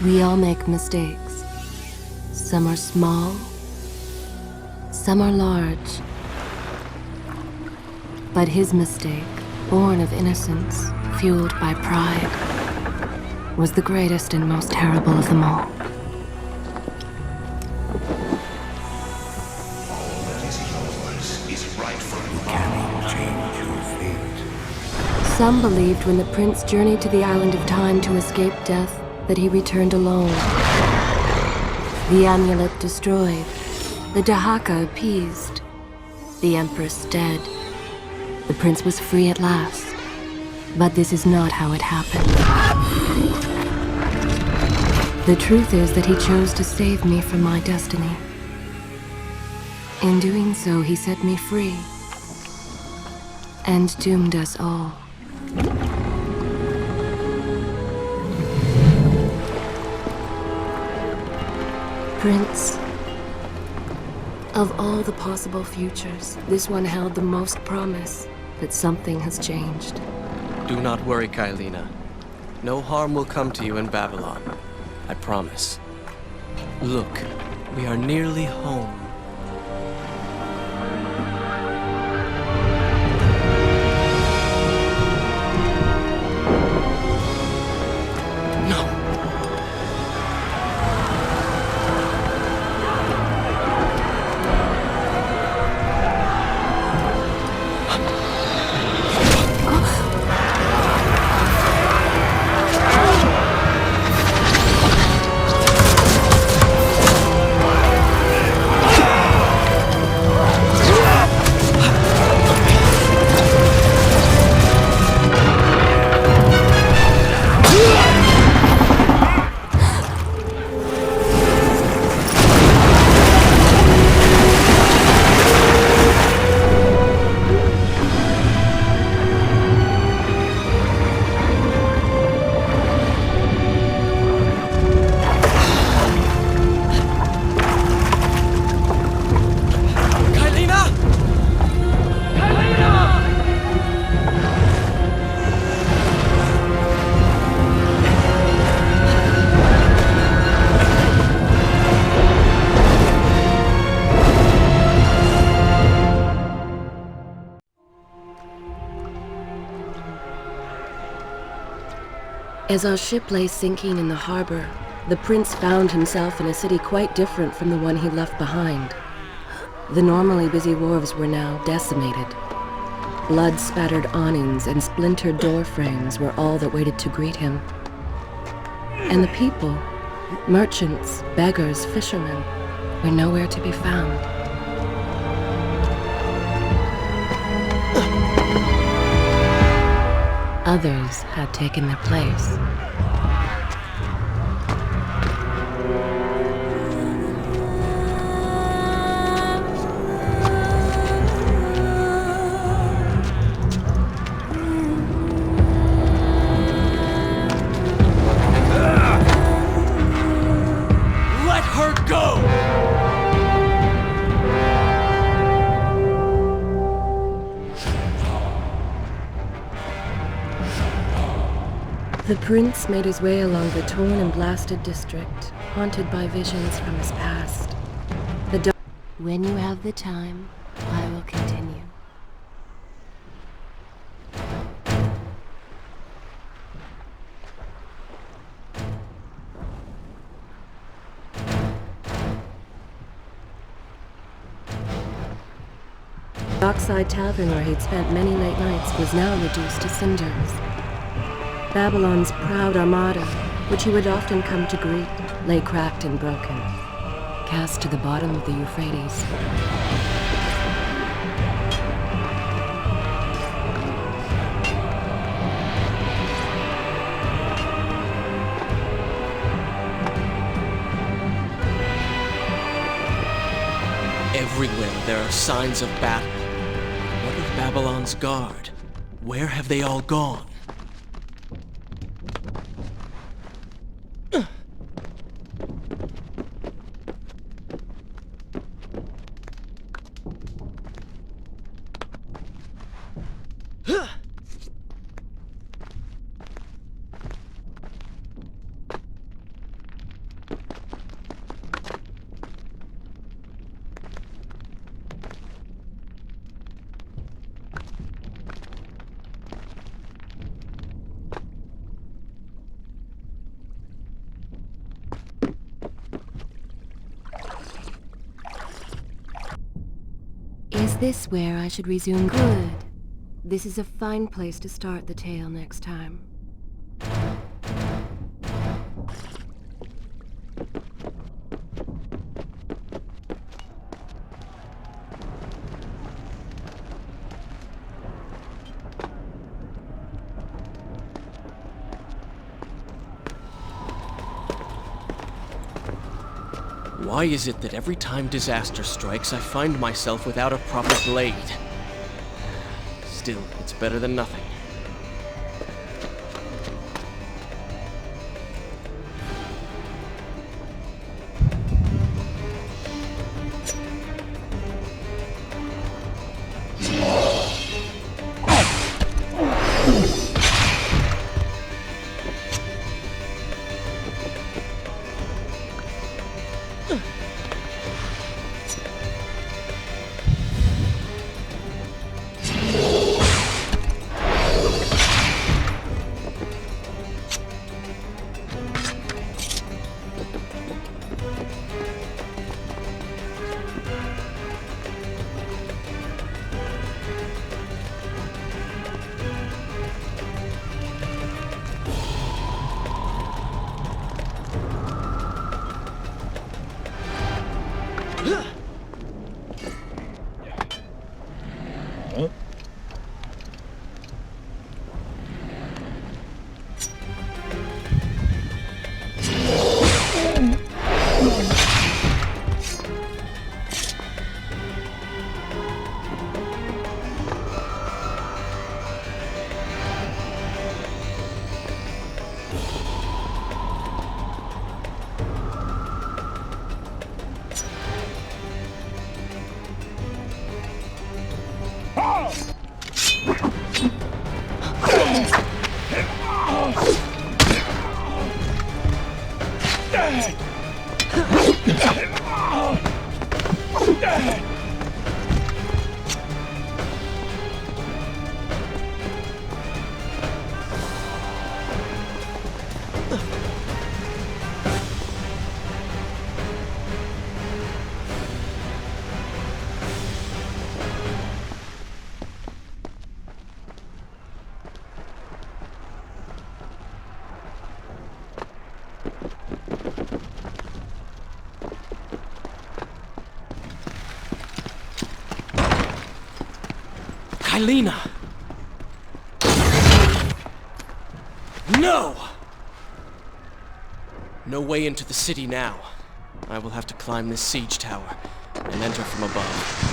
We all make mistakes. Some are small, some are large. But his mistake, born of innocence, fueled by pride, was the greatest and most terrible of them all. All that is yours is rightfully can change your fate. Some believed when the prince journeyed to the island of time to escape death that he returned alone. The amulet destroyed, the Dahaka appeased, the empress dead. The prince was free at last. But this is not how it happened. The truth is that he chose to save me from my destiny. In doing so, he set me free and doomed us all. Prince, of all the possible futures, this one held the most promise that something has changed. Do not worry, Kaileena. No harm will come to you in Babylon. I promise. Look, we are nearly home. As our ship lay sinking in the harbor, the prince found himself in a city quite different from the one he left behind. The normally busy wharves were now decimated. Blood-spattered awnings and splintered door frames were all that waited to greet him. And the people, merchants, beggars, fishermen, were nowhere to be found. Others had taken their place. Let her go! The prince made his way along the torn and blasted district, haunted by visions from his past. When you have the time, I will continue. The dockside tavern where he'd spent many late nights was now reduced to cinders. Babylon's proud armada, which he would often come to greet, lay cracked and broken, cast to the bottom of the Euphrates. Everywhere there are signs of battle. What of Babylon's guard? Where have they all gone? this where I should resume? Good. This is a fine place to start the tale next time. Why is it that every time disaster strikes, I find myself without a proper blade? Still, it's better than nothing. Kaileena! No! No way into the city now. I will have to climb this siege tower and enter from above.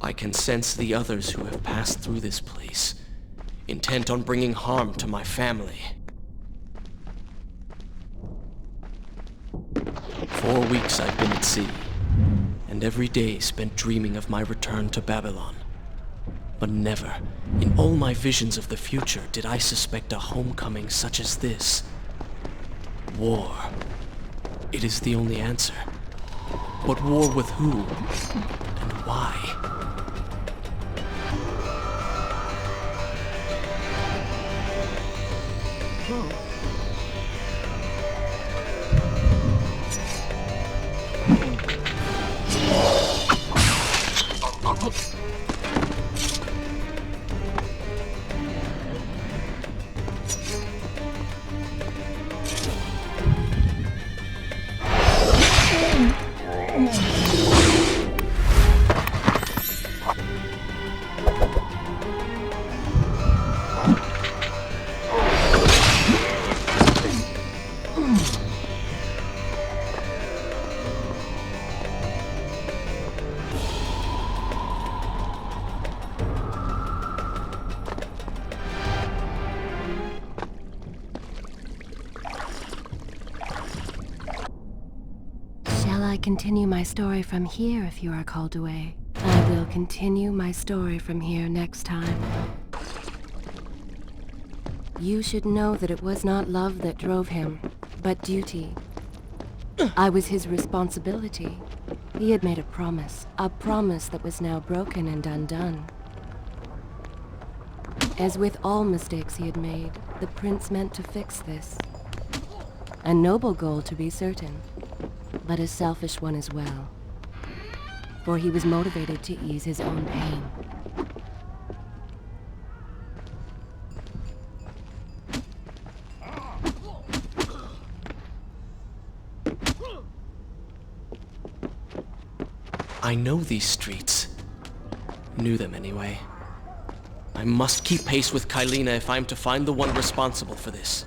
I can sense the others who have passed through this place, intent on bringing harm to my family. 4 weeks I've been at sea, and every day spent dreaming of my return to Babylon. But never, in all my visions of the future, did I suspect a homecoming such as this. War. It is the only answer. But war with who? And why? continue my story from here if you are called away? I will continue my story from here next time. You should know that it was not love that drove him, but duty. I was his responsibility. He had made a promise that was now broken and undone. As with all mistakes he had made, the prince meant to fix this. A noble goal, to be certain, but a selfish one as well. For he was motivated to ease his own pain. I know these streets. Knew them anyway. I must keep pace with Kaileena if I'm to find the one responsible for this.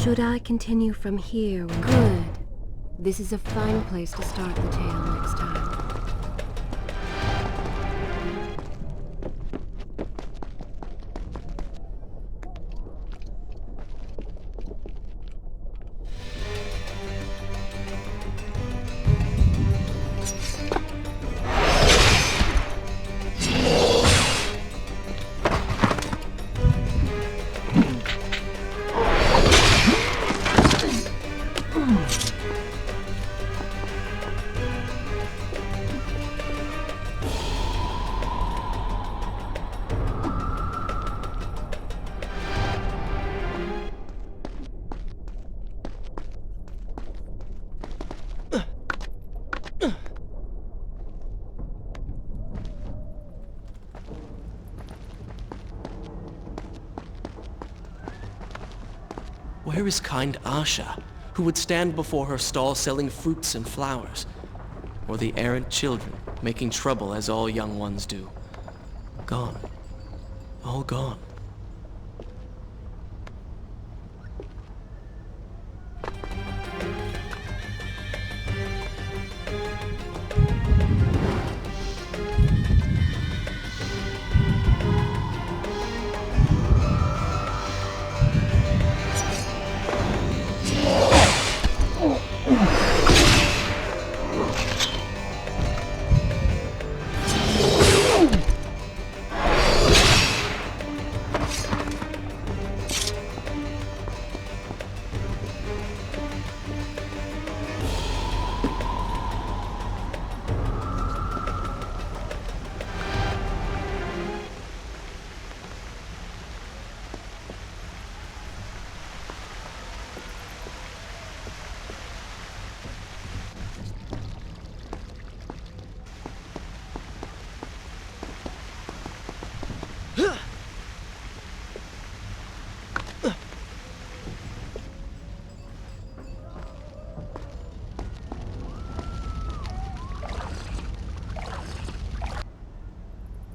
Should I continue from here? Good. This is a fine place to start the tale next time. Where is kind Asha, who would stand before her stall selling fruits and flowers? Or the errant children making trouble as all young ones do. Gone. All gone.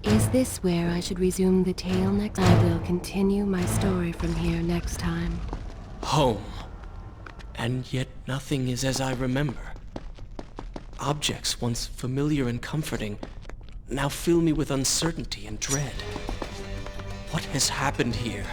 Is this where I should resume the tale next? I will continue my story from here next time. Home. And yet nothing is as I remember. Objects once familiar and comforting now fill me with uncertainty and dread. What has happened here?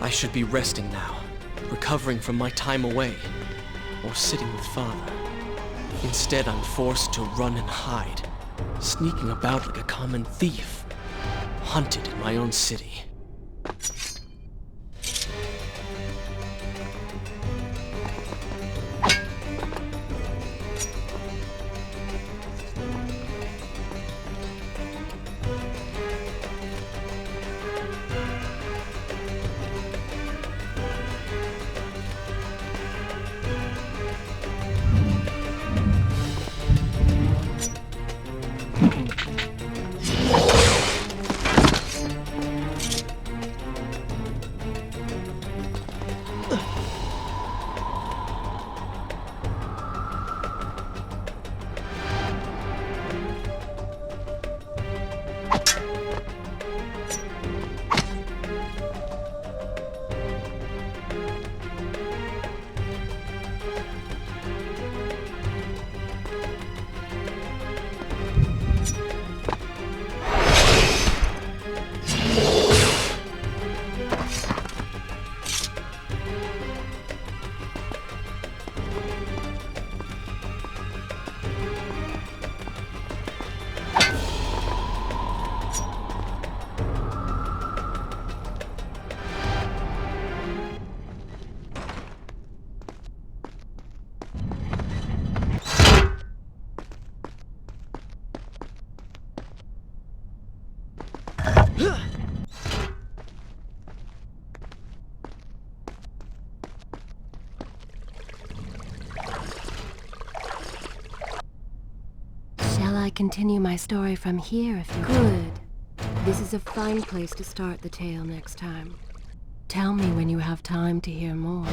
I should be resting now, recovering from my time away, or sitting with Father. Instead, I'm forced to run and hide, sneaking about like a common thief. hunted in my own city. Shall I continue my story from here if you Good. This is a fine place to start the tale next time. Tell me when you have time to hear more.